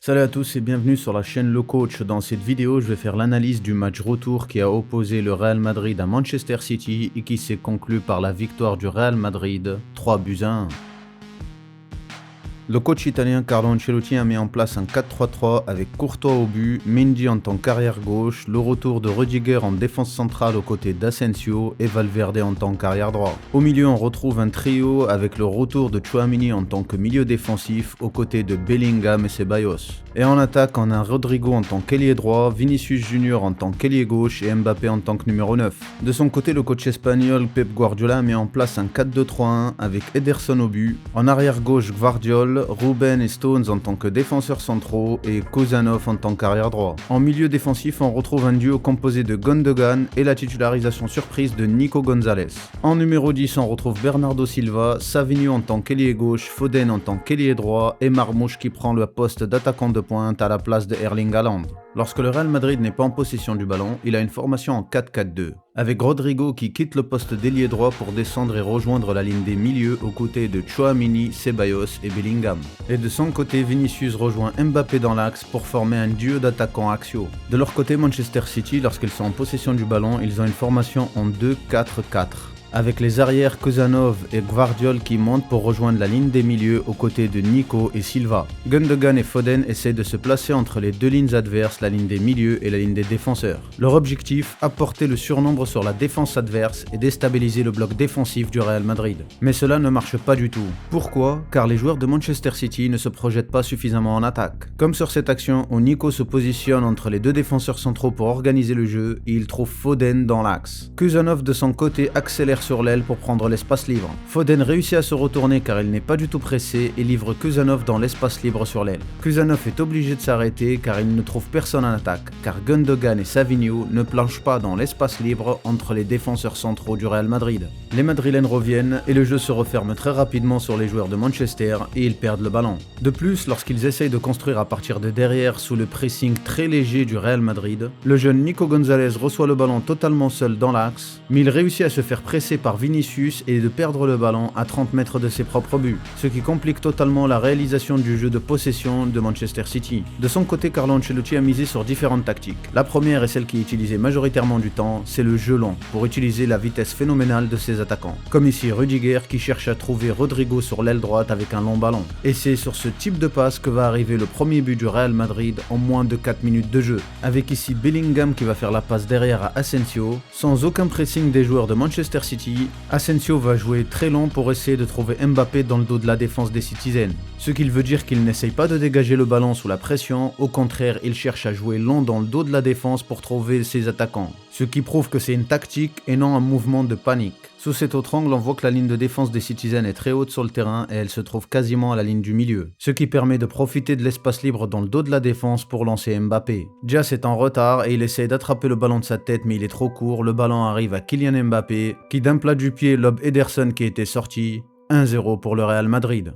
Salut à tous et bienvenue sur la chaîne Le Coach. Dans cette vidéo, je vais faire l'analyse du match retour qui a opposé le Real Madrid à Manchester City et qui s'est conclu par la victoire du Real Madrid 3-1. Le coach italien Carlo Ancelotti a mis en place un 4-3-3 avec Courtois au but, Mendy en tant qu'arrière gauche, le retour de Rudiger en défense centrale aux côtés d'Asensio et Valverde en tant qu'arrière droit. Au milieu, on retrouve un trio avec le retour de Tchouaméni en tant que milieu défensif aux côtés de Bellingham et Ceballos. Et en attaque, on a Rodrigo en tant qu'ailier droit, Vinicius Junior en tant qu'ailier gauche et Mbappé en tant que numéro 9. De son côté, le coach espagnol Pep Guardiola a mis en place un 4-2-3-1 avec Ederson au but, en arrière gauche Gvardiol, Ruben et Stones en tant que défenseurs centraux et Kozanov en tant qu'arrière droit. En milieu défensif, on retrouve un duo composé de Gundogan et la titularisation surprise de Nico Gonzalez. En numéro 10, on retrouve Bernardo Silva, Savinho en tant qu'ailier gauche, Foden en tant qu'ailier droit et Marmouche qui prend le poste d'attaquant de pointe à la place de Erling Haaland. Lorsque le Real Madrid n'est pas en possession du ballon, il a une formation en 4-4-2, avec Rodrigo qui quitte le poste d'ailier droit pour descendre et rejoindre la ligne des milieux aux côtés de Tchouaméni, Ceballos et Bellingham. Et de son côté, Vinicius rejoint Mbappé dans l'axe pour former un duo d'attaquants axiaux. De leur côté, Manchester City, lorsqu'ils sont en possession du ballon, ils ont une formation en 2-4-4. Avec les arrières Kozanov et Gvardiol qui montent pour rejoindre la ligne des milieux aux côtés de Nico et Silva. Gundogan et Foden essaient de se placer entre les deux lignes adverses, la ligne des milieux et la ligne des défenseurs. Leur objectif, apporter le surnombre sur la défense adverse et déstabiliser le bloc défensif du Real Madrid. Mais cela ne marche pas du tout. Pourquoi? Car les joueurs de Manchester City ne se projettent pas suffisamment en attaque. Comme sur cette action où Nico se positionne entre les deux défenseurs centraux pour organiser le jeu et il trouve Foden dans l'axe. Kozanov de son côté accélère sur l'aile pour prendre l'espace libre. Foden réussit à se retourner car il n'est pas du tout pressé et livre Kozanov dans l'espace libre sur l'aile. Kozanov est obligé de s'arrêter car il ne trouve personne en attaque, car Gundogan et Savinho ne planchent pas dans l'espace libre entre les défenseurs centraux du Real Madrid. Les Madrilènes reviennent et le jeu se referme très rapidement sur les joueurs de Manchester et ils perdent le ballon. De plus, lorsqu'ils essayent de construire à partir de derrière sous le pressing très léger du Real Madrid, le jeune Nico Gonzalez reçoit le ballon totalement seul dans l'axe, mais il réussit à se faire presser par Vinicius et de perdre le ballon à 30 mètres de ses propres buts, ce qui complique totalement la réalisation du jeu de possession de Manchester City. De son côté, Carlo Ancelotti a misé sur différentes tactiques. La première et celle qui est utilisée majoritairement du temps, c'est le jeu long, pour utiliser la vitesse phénoménale de ses attaquants. Comme ici Rudiger qui cherche à trouver Rodrigo sur l'aile droite avec un long ballon. Et c'est sur ce type de passe que va arriver le premier but du Real Madrid en moins de 4 minutes de jeu, avec ici Bellingham qui va faire la passe derrière à Asensio, sans aucun pressing des joueurs de Manchester City. Asensio va jouer très long pour essayer de trouver Mbappé dans le dos de la défense des Citizens. Ce qui veut dire qu'il n'essaye pas de dégager le ballon sous la pression, au contraire il cherche à jouer long dans le dos de la défense pour trouver ses attaquants. Ce qui prouve que c'est une tactique et non un mouvement de panique. Sous cet autre angle, on voit que la ligne de défense des Citizens est très haute sur le terrain et elle se trouve quasiment à la ligne du milieu, ce qui permet de profiter de l'espace libre dans le dos de la défense pour lancer Mbappé. Dias est en retard et il essaie d'attraper le ballon de sa tête mais il est trop court, le ballon arrive à Kylian Mbappé qui d'un plat du pied lobe Ederson qui était sorti, 1-0 pour le Real Madrid.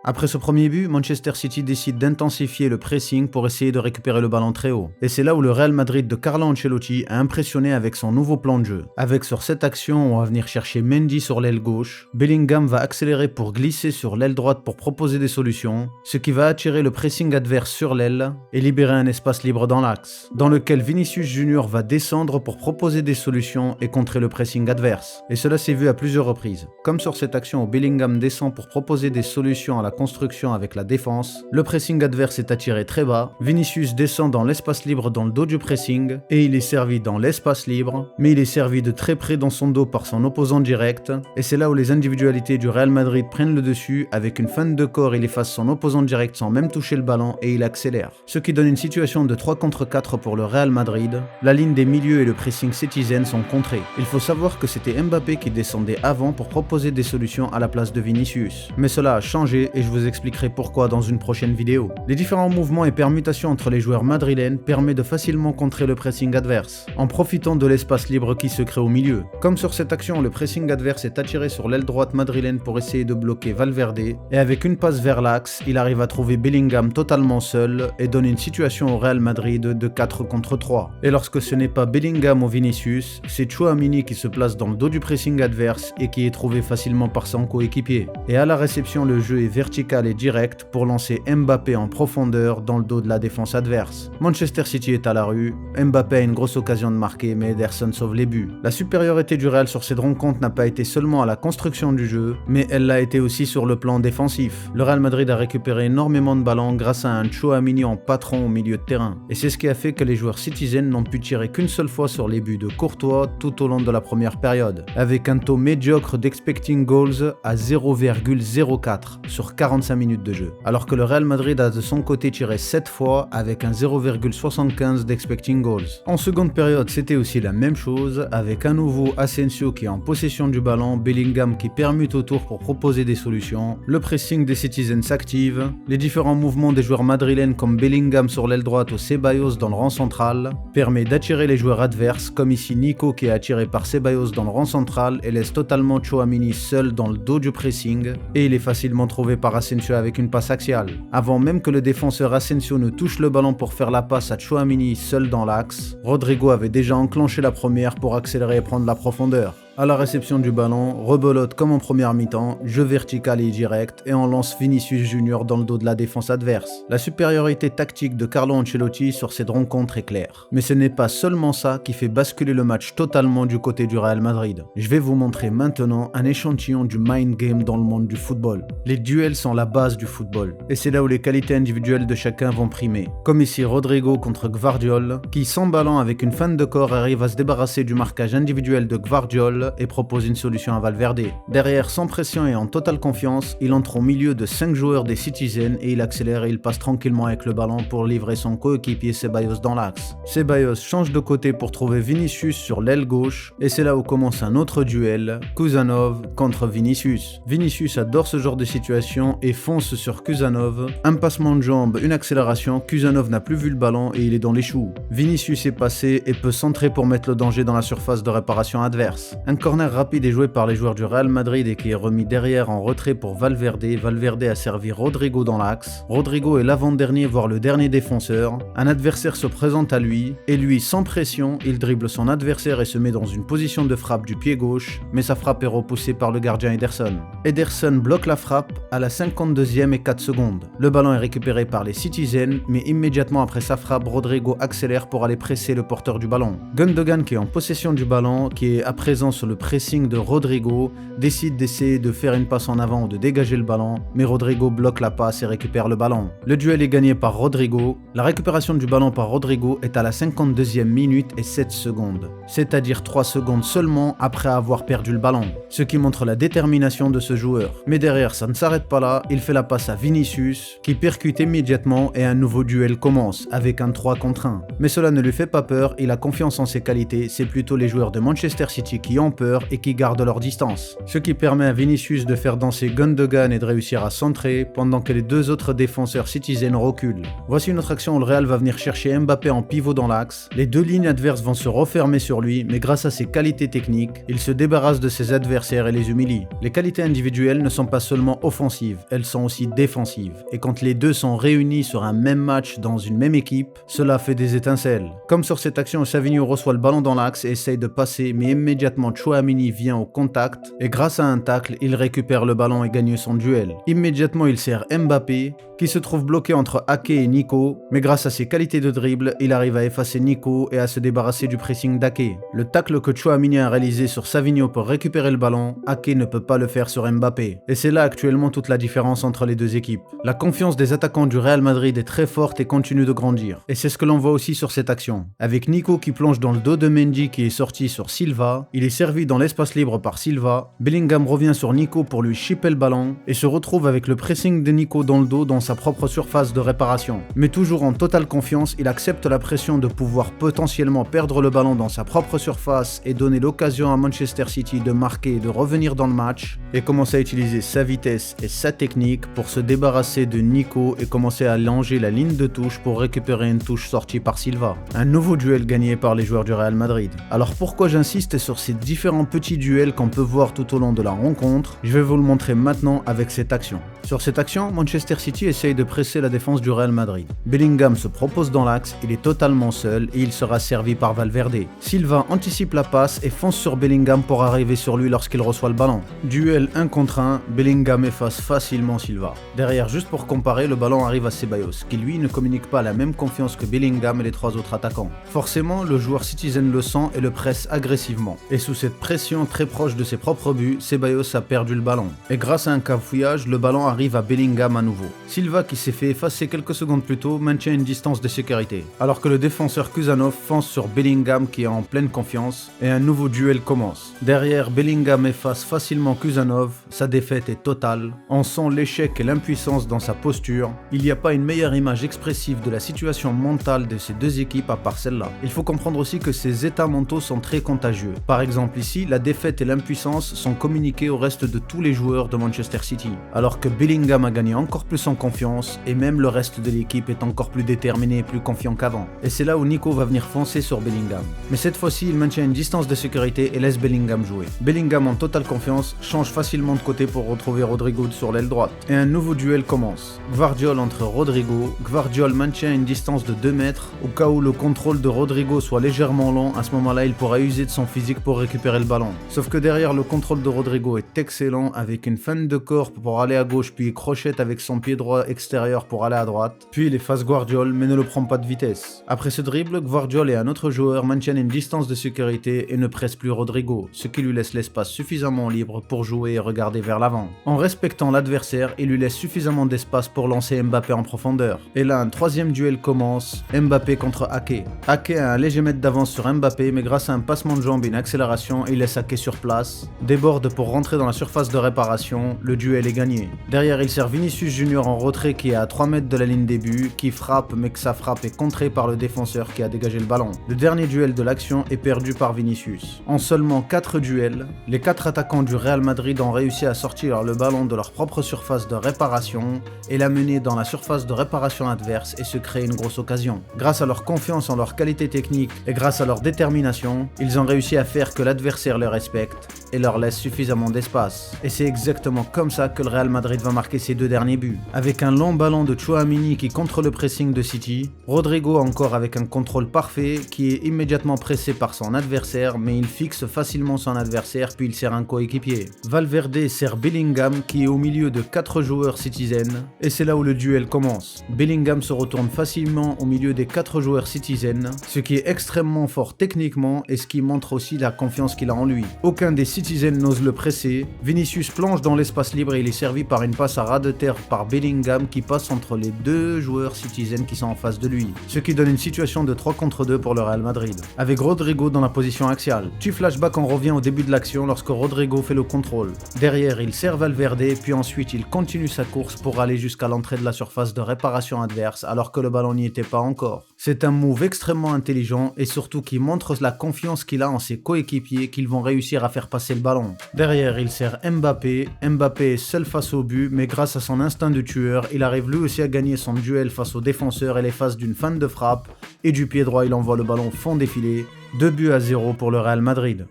Après ce premier but, Manchester City décide d'intensifier le pressing pour essayer de récupérer le ballon très haut. Et c'est là où le Real Madrid de Carlo Ancelotti a impressionné avec son nouveau plan de jeu. Avec sur cette action, on va venir chercher Mendy sur l'aile gauche, Bellingham va accélérer pour glisser sur l'aile droite pour proposer des solutions, ce qui va attirer le pressing adverse sur l'aile et libérer un espace libre dans l'axe, dans lequel Vinicius Junior va descendre pour proposer des solutions et contrer le pressing adverse. Et cela s'est vu à plusieurs reprises. Comme sur cette action où Bellingham descend pour proposer des solutions à la construction avec la défense, le pressing adverse est attiré très bas, Vinicius descend dans l'espace libre dans le dos du pressing et il est servi dans l'espace libre, mais il est servi de très près dans son dos par son opposant direct et c'est là où les individualités du Real Madrid prennent le dessus. Avec une feinte de corps, il efface son opposant direct sans même toucher le ballon et il accélère, ce qui donne une situation de 3 contre 4 pour le Real Madrid. La ligne des milieux et le pressing Citizen sont contrés. Il faut savoir que c'était Mbappé qui descendait avant pour proposer des solutions à la place de Vinicius, mais cela a changé et je vous expliquerai pourquoi dans une prochaine vidéo. Les différents mouvements et permutations entre les joueurs madrilènes permettent de facilement contrer le pressing adverse, en profitant de l'espace libre qui se crée au milieu. Comme sur cette action, le pressing adverse est attiré sur l'aile droite madrilène pour essayer de bloquer Valverde, et avec une passe vers l'axe, il arrive à trouver Bellingham totalement seul et donne une situation au Real Madrid de 4 contre 3. Et lorsque ce n'est pas Bellingham ou Vinicius, c'est Tchouaméni qui se place dans le dos du pressing adverse et qui est trouvé facilement par son coéquipier. Et à la réception, le jeu est vertical vertical et direct pour lancer Mbappé en profondeur dans le dos de la défense adverse. Manchester City est à la rue, Mbappé a une grosse occasion de marquer mais Ederson sauve les buts. La supériorité du Real sur cette rencontre n'a pas été seulement à la construction du jeu, mais elle l'a été aussi sur le plan défensif. Le Real Madrid a récupéré énormément de ballons grâce à un Tchouaméni en patron au milieu de terrain. Et c'est ce qui a fait que les joueurs Citizen n'ont pu tirer qu'une seule fois sur les buts de Courtois tout au long de la première période, avec un taux médiocre d'expecting goals à 0,04 sur 45 minutes de jeu, alors que le Real Madrid a de son côté tiré 7 fois avec un 0,75 d'expecting goals. En seconde période, c'était aussi la même chose, avec un nouveau Asensio qui est en possession du ballon, Bellingham qui permute autour pour proposer des solutions, le pressing des Citizens s'active, les différents mouvements des joueurs madrilènes comme Bellingham sur l'aile droite ou Ceballos dans le rang central permet d'attirer les joueurs adverses, comme ici Nico qui est attiré par Ceballos dans le rang central et laisse totalement Tchouaméni seul dans le dos du pressing, et il est facilement trouvé par Asensio avec une passe axiale. Avant même que le défenseur Asensio ne touche le ballon pour faire la passe à Tchouaméni seul dans l'axe, Rodrigo avait déjà enclenché la première pour accélérer et prendre la profondeur. À la réception du ballon, rebelote comme en première mi-temps, jeu vertical et direct, et on lance Vinicius Junior dans le dos de la défense adverse. La supériorité tactique de Carlo Ancelotti sur cette rencontre est claire. Mais ce n'est pas seulement ça qui fait basculer le match totalement du côté du Real Madrid. Je vais vous montrer maintenant un échantillon du mind game dans le monde du football. Les duels sont la base du football, et c'est là où les qualités individuelles de chacun vont primer. Comme ici Rodrigo contre Gvardiol, qui sans ballon avec une fin de corps arrive à se débarrasser du marquage individuel de Gvardiol et propose une solution à Valverde. Derrière, sans pression et en totale confiance, il entre au milieu de 5 joueurs des Citizens et il accélère et il passe tranquillement avec le ballon pour livrer son coéquipier Ceballos dans l'axe. Ceballos change de côté pour trouver Vinicius sur l'aile gauche et c'est là où commence un autre duel, Kuzanov contre Vinicius. Vinicius adore ce genre de situation et fonce sur Kuzanov. Un passement de jambe, une accélération, Kuzanov n'a plus vu le ballon et il est dans les choux. Vinicius est passé et peut centrer pour mettre le danger dans la surface de réparation adverse. Un corner rapide est joué par les joueurs du Real Madrid et qui est remis derrière en retrait pour Valverde. Valverde a servi Rodrigo dans l'axe. Rodrigo est l'avant-dernier, voire le dernier défenseur. Un adversaire se présente à lui et lui, sans pression, il dribble son adversaire et se met dans une position de frappe du pied gauche, mais sa frappe est repoussée par le gardien Ederson. Ederson bloque la frappe à la 52e et 4 secondes. Le ballon est récupéré par les Citizens, mais immédiatement après sa frappe, Rodrigo accélère pour aller presser le porteur du ballon. Gundogan, qui est en possession du ballon, qui est à présent sur le pressing de Rodrigo, décide d'essayer de faire une passe en avant ou de dégager le ballon, mais Rodrigo bloque la passe et récupère le ballon. Le duel est gagné par Rodrigo. La récupération du ballon par Rodrigo est à la 52e minute et 7 secondes, c'est-à-dire 3 secondes seulement après avoir perdu le ballon, ce qui montre la détermination de ce joueur. Mais derrière, ça ne s'arrête pas là, il fait la passe à Vinicius, qui percute immédiatement et un nouveau duel commence, avec un 3 contre 1. Mais cela ne lui fait pas peur, il a confiance en ses qualités, c'est plutôt les joueurs de Manchester City qui ont peur et qui gardent leur distance. Ce qui permet à Vinicius de faire danser Gundogan et de réussir à centrer, pendant que les deux autres défenseurs Citizens reculent. Voici une autre action où le Real va venir chercher Mbappé en pivot dans l'axe. Les deux lignes adverses vont se refermer sur lui, mais grâce à ses qualités techniques, il se débarrasse de ses adversaires et les humilie. Les qualités individuelles ne sont pas seulement offensives, elles sont aussi défensives. Et quand les deux sont réunis sur un même match dans une même équipe, cela fait des étincelles. Comme sur cette action où Savinho reçoit le ballon dans l'axe et essaye de passer, mais immédiatement Tchouaméni vient au contact et grâce à un tacle, il récupère le ballon et gagne son duel. Immédiatement, il sert Mbappé qui se trouve bloqué entre Ake et Nico, mais grâce à ses qualités de dribble, il arrive à effacer Nico et à se débarrasser du pressing d'Ake. Le tacle que Tchouaméni a réalisé sur Savinho pour récupérer le ballon, Ake ne peut pas le faire sur Mbappé. Et c'est là actuellement toute la différence entre les deux équipes. La confiance des attaquants du Real Madrid est très forte et continue de grandir. Et c'est ce que l'on voit aussi sur cette action. Avec Nico qui plonge dans le dos de Mendy qui est sorti sur Silva, il est servi dans l'espace libre par Silva, Bellingham revient sur Nico pour lui chipper le ballon et se retrouve avec le pressing de Nico dans le dos dans sa propre surface de réparation. Mais toujours en totale confiance, il accepte la pression de pouvoir potentiellement perdre le ballon dans sa propre surface et donner l'occasion à Manchester City de marquer et de revenir dans le match et commence à utiliser sa vitesse et sa technique pour se débarrasser de Nico et commencer à longer la ligne de touche pour récupérer une touche sortie par Silva. Un nouveau duel gagné par les joueurs du Real Madrid. Alors pourquoi j'insiste sur ces différences différents petits duels qu'on peut voir tout au long de la rencontre. Je vais vous le montrer maintenant avec cette action. Sur cette action, Manchester City essaye de presser la défense du Real Madrid. Bellingham se propose dans l'axe, il est totalement seul et il sera servi par Valverde. Silva anticipe la passe et fonce sur Bellingham pour arriver sur lui lorsqu'il reçoit le ballon. Duel 1 contre 1, Bellingham efface facilement Silva. Derrière, juste pour comparer, le ballon arrive à Ceballos, qui lui ne communique pas la même confiance que Bellingham et les trois autres attaquants. Forcément, le joueur Citizen le sent et le presse agressivement. Et sous cette pression très proche de ses propres buts, Ceballos a perdu le ballon. Et grâce à un cafouillage, le ballon arrive à Bellingham à nouveau. Silva, qui s'est fait effacer quelques secondes plus tôt, maintient une distance de sécurité. Alors que le défenseur Kuzanov fonce sur Bellingham qui est en pleine confiance et un nouveau duel commence. Derrière, Bellingham efface facilement Kuzanov, sa défaite est totale. On sent l'échec et l'impuissance dans sa posture. Il n'y a pas une meilleure image expressive de la situation mentale de ces deux équipes à part celle-là. Il faut comprendre aussi que ces états mentaux sont très contagieux. Par exemple ici, la défaite et l'impuissance sont communiquées au reste de tous les joueurs de Manchester City. Alors que Bellingham a gagné encore plus en confiance et même le reste de l'équipe est encore plus déterminé et plus confiant qu'avant. Et c'est là où Nico va venir foncer sur Bellingham. Mais cette fois-ci, il maintient une distance de sécurité et laisse Bellingham jouer. Bellingham en totale confiance change facilement de côté pour retrouver Rodrigo sur l'aile droite. Et un nouveau duel commence. Gvardiol entre Rodrigo. Gvardiol maintient une distance de 2 mètres. Au cas où le contrôle de Rodrigo soit légèrement lent, à ce moment-là, il pourra user de son physique pour récupérer le ballon. Sauf que derrière, le contrôle de Rodrigo est excellent avec une feinte de corps pour aller à gauche puis crochette avec son pied droit extérieur pour aller à droite. Puis il efface Gvardiol mais ne le prend pas de vitesse. Après ce dribble, Gvardiol et un autre joueur maintiennent une distance de sécurité et ne pressent plus Rodrigo, ce qui lui laisse l'espace suffisamment libre pour jouer et regarder vers l'avant. En respectant l'adversaire, il lui laisse suffisamment d'espace pour lancer Mbappé en profondeur. Et là, un troisième duel commence, Mbappé contre Ake. Ake a un léger mètre d'avance sur Mbappé, mais grâce à un passement de jambe et une accélération, il laisse Ake sur place, déborde pour rentrer dans la surface de réparation, le duel est gagné. Derrière, il sert Vinicius Junior en retrait qui est à 3 mètres de la ligne des buts, qui frappe mais que sa frappe est contrée par le défenseur qui a dégagé le ballon. Le dernier duel de l'action est perdu par Vinicius. En seulement 4 duels, les 4 attaquants du Real Madrid ont réussi à sortir le ballon de leur propre surface de réparation et l'amener dans la surface de réparation adverse et se créer une grosse occasion. Grâce à leur confiance en leur qualité technique et grâce à leur détermination, ils ont réussi à faire que l'adversaire les respecte et leur laisse suffisamment d'espace. Et c'est exactement comme ça que le Real Madrid va marquer ses 2 derniers buts. Avec un long ballon de Tchouaméni qui contre le pressing de City, Rodrigo encore avec un contrôle parfait qui est immédiatement pressé par son adversaire mais il fixe facilement son adversaire puis il sert un coéquipier. Valverde sert Bellingham qui est au milieu de 4 joueurs Citizen et c'est là où le duel commence. Bellingham se retourne facilement au milieu des 4 joueurs Citizen, ce qui est extrêmement fort techniquement et ce qui montre aussi la confiance qu'il a en lui. Aucun des Citizen n'ose le presser, Vinicius plonge dans l'espace libre et il est servi par une passe à ras de terre par Bellingham qui passe entre les 2 joueurs Citizen qui sont en face de lui, ce qui donne une situation de 3 contre 2 pour le Real Madrid, avec Rodrigo dans la position axiale. Petit flashback, on revient au début de l'action lorsque Rodrigo fait le contrôle. Derrière, il sert Valverde, puis ensuite il continue sa course pour aller jusqu'à l'entrée de la surface de réparation adverse alors que le ballon n'y était pas encore. C'est un move extrêmement intelligent et surtout qui montre la confiance qu'il a en ses coéquipiers qu'ils vont réussir à faire passer le ballon. Derrière, il sert Mbappé. Mbappé est seul face au but, mais grâce à son instinct de tueur, il arrive lui aussi à gagner son duel face au défenseur et l'efface d'une feinte de frappe, et du pied droit il envoie le ballon fond défilé. 2-0 pour le Real Madrid.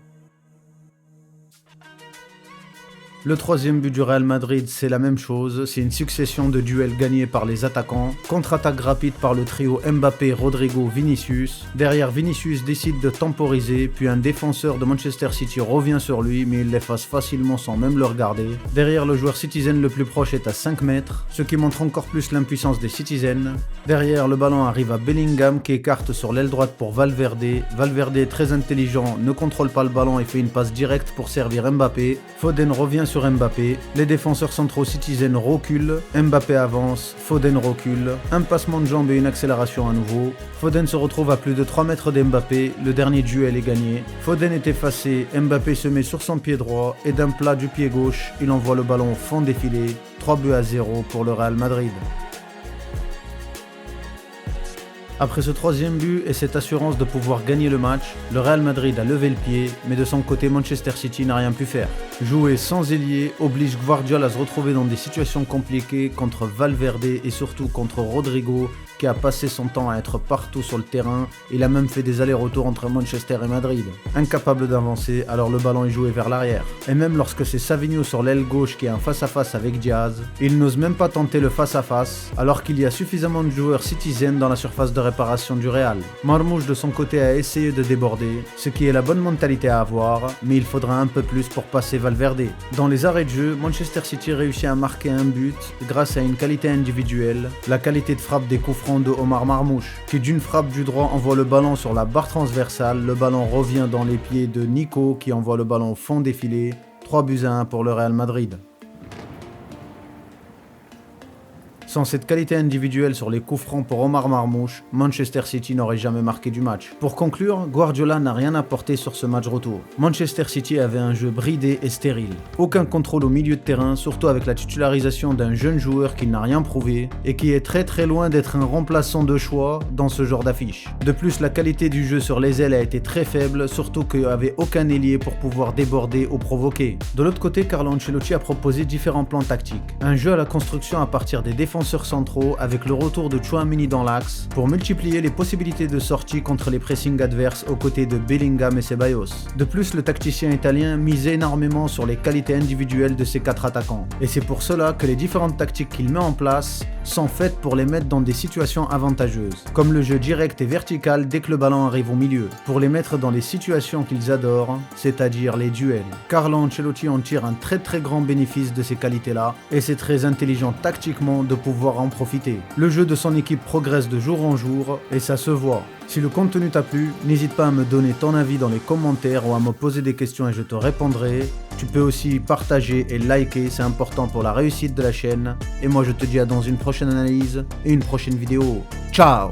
Le troisième but du Real Madrid, c'est la même chose, c'est une succession de duels gagnés par les attaquants, contre-attaque rapide par le trio Mbappé, Rodrigo, Vinicius. Derrière, Vinicius décide de temporiser, puis un défenseur de Manchester City revient sur lui, mais il l'efface facilement sans même le regarder. Derrière, le joueur Citizen le plus proche est à 5 mètres, ce qui montre encore plus l'impuissance des Citizen. Derrière, le ballon arrive à Bellingham qui écarte sur l'aile droite pour Valverde. Valverde est très intelligent, ne contrôle pas le ballon et fait une passe directe pour servir Mbappé. Foden revient sur Mbappé, les défenseurs centraux Citizen reculent, Mbappé avance, Foden recule, un passement de jambe et une accélération à nouveau. Foden se retrouve à plus de 3 mètres d'Mbappé, le dernier duel est gagné. Foden est effacé, Mbappé se met sur son pied droit et d'un plat du pied gauche, il envoie le ballon au fond défilé, 3-0 pour le Real Madrid. Après ce troisième but et cette assurance de pouvoir gagner le match, le Real Madrid a levé le pied, mais de son côté Manchester City n'a rien pu faire. Jouer sans ailier oblige Guardiola à se retrouver dans des situations compliquées contre Valverde et surtout contre Rodrigo, qui a passé son temps à être partout sur le terrain. Il a même fait des allers-retours entre Manchester et Madrid. Incapable d'avancer, alors le ballon est joué vers l'arrière. Et même lorsque c'est Savinho sur l'aile gauche qui est en face-à-face avec Diaz, il n'ose même pas tenter le face-à-face, alors qu'il y a suffisamment de joueurs citizens dans la surface de réparation du Real. Marmouche de son côté a essayé de déborder, ce qui est la bonne mentalité à avoir, mais il faudra un peu plus pour passer Valverde. Dans les arrêts de jeu, Manchester City réussit à marquer un but grâce à une qualité individuelle, la qualité de frappe des coups francs de Omar Marmouche, qui d'une frappe du droit envoie le ballon sur la barre transversale, le ballon revient dans les pieds de Nico qui envoie le ballon au fond des filets, 3-1 pour le Real Madrid. Sans cette qualité individuelle sur les coups francs pour Omar Marmouche, Manchester City n'aurait jamais marqué du match. Pour conclure, Guardiola n'a rien apporté sur ce match retour. Manchester City avait un jeu bridé et stérile. Aucun contrôle au milieu de terrain, surtout avec la titularisation d'un jeune joueur qui n'a rien prouvé et qui est très loin d'être un remplaçant de choix dans ce genre d'affiche. De plus, la qualité du jeu sur les ailes a été très faible, surtout qu'il n'y avait aucun ailier pour pouvoir déborder ou provoquer. De l'autre côté, Carlo Ancelotti a proposé différents plans tactiques. Un jeu à la construction à partir des défenseurs centraux avec le retour de Tchouaméni dans l'axe pour multiplier les possibilités de sortie contre les pressings adverses aux côtés de Bellingham et Ceballos. De plus, le tacticien italien mise énormément sur les qualités individuelles de ses 4 attaquants. Et c'est pour cela que les différentes tactiques qu'il met en place sont faites pour les mettre dans des situations avantageuses, comme le jeu direct et vertical dès que le ballon arrive au milieu, pour les mettre dans les situations qu'ils adorent, c'est-à-dire les duels. Carlo Ancelotti en tire un très grand bénéfice de ces qualités-là, et c'est très intelligent tactiquement de pouvoir en profiter. Le jeu de son équipe progresse de jour en jour, et ça se voit. Si le contenu t'a plu, n'hésite pas à me donner ton avis dans les commentaires ou à me poser des questions et je te répondrai. Tu peux aussi partager et liker, c'est important pour la réussite de la chaîne. Et moi je te dis à dans une prochaine analyse et une prochaine vidéo. Ciao!